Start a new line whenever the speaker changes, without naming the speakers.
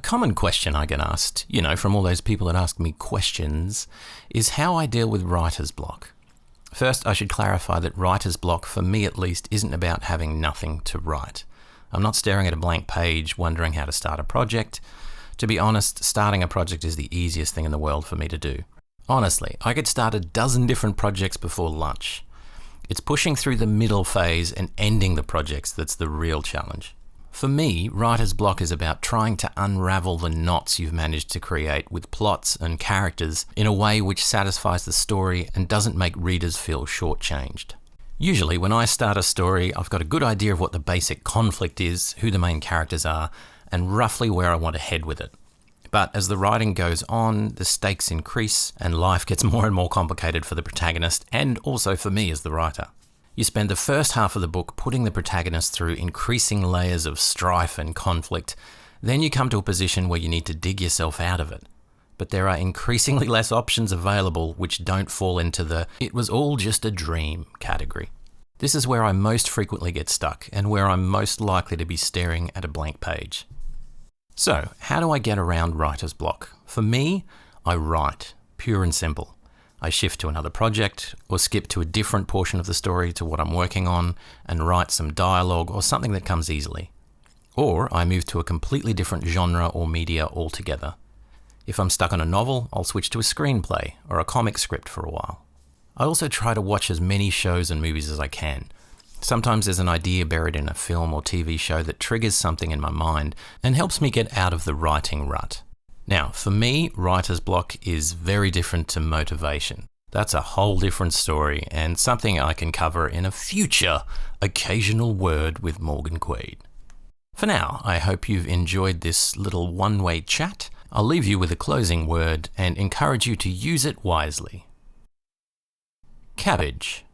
common question I get asked, from all those people that ask me questions, is how I deal with writer's block. First, I should clarify that writer's block, for me at least, isn't about having nothing to write. I'm not staring at a blank page wondering how to start a project. To be honest, starting a project is the easiest thing in the world for me to do. Honestly, I could start a dozen different projects before lunch. It's pushing through the middle phase and ending the projects that's the real challenge. For me, writer's block is about trying to unravel the knots you've managed to create with plots and characters in a way which satisfies the story and doesn't make readers feel shortchanged. Usually, when I start a story, I've got a good idea of what the basic conflict is, who the main characters are, and roughly where I want to head with it. But as the writing goes on, the stakes increase and life gets more and more complicated for the protagonist and also for me as the writer. You spend the first half of the book putting the protagonist through increasing layers of strife and conflict. Then you come to a position where you need to dig yourself out of it. But there are increasingly less options available which don't fall into the "it was all just a dream" category. This is where I most frequently get stuck and where I'm most likely to be staring at a blank page. So, how do I get around writer's block? For me, I write, pure and simple. I shift to another project or skip to a different portion of the story to what I'm working on and write some dialogue or something that comes easily. Or I move to a completely different genre or media altogether. If I'm stuck on a novel, I'll switch to a screenplay or a comic script for a while. I also try to watch as many shows and movies as I can. Sometimes there's an idea buried in a film or TV show that triggers something in my mind and helps me get out of the writing rut. Now, for me, writer's block is very different to motivation. That's a whole different story and something I can cover in a future occasional word with Morgan Quaid. For now, I hope you've enjoyed this little one-way chat. I'll leave you with a closing word and encourage you to use it wisely. Cabbage.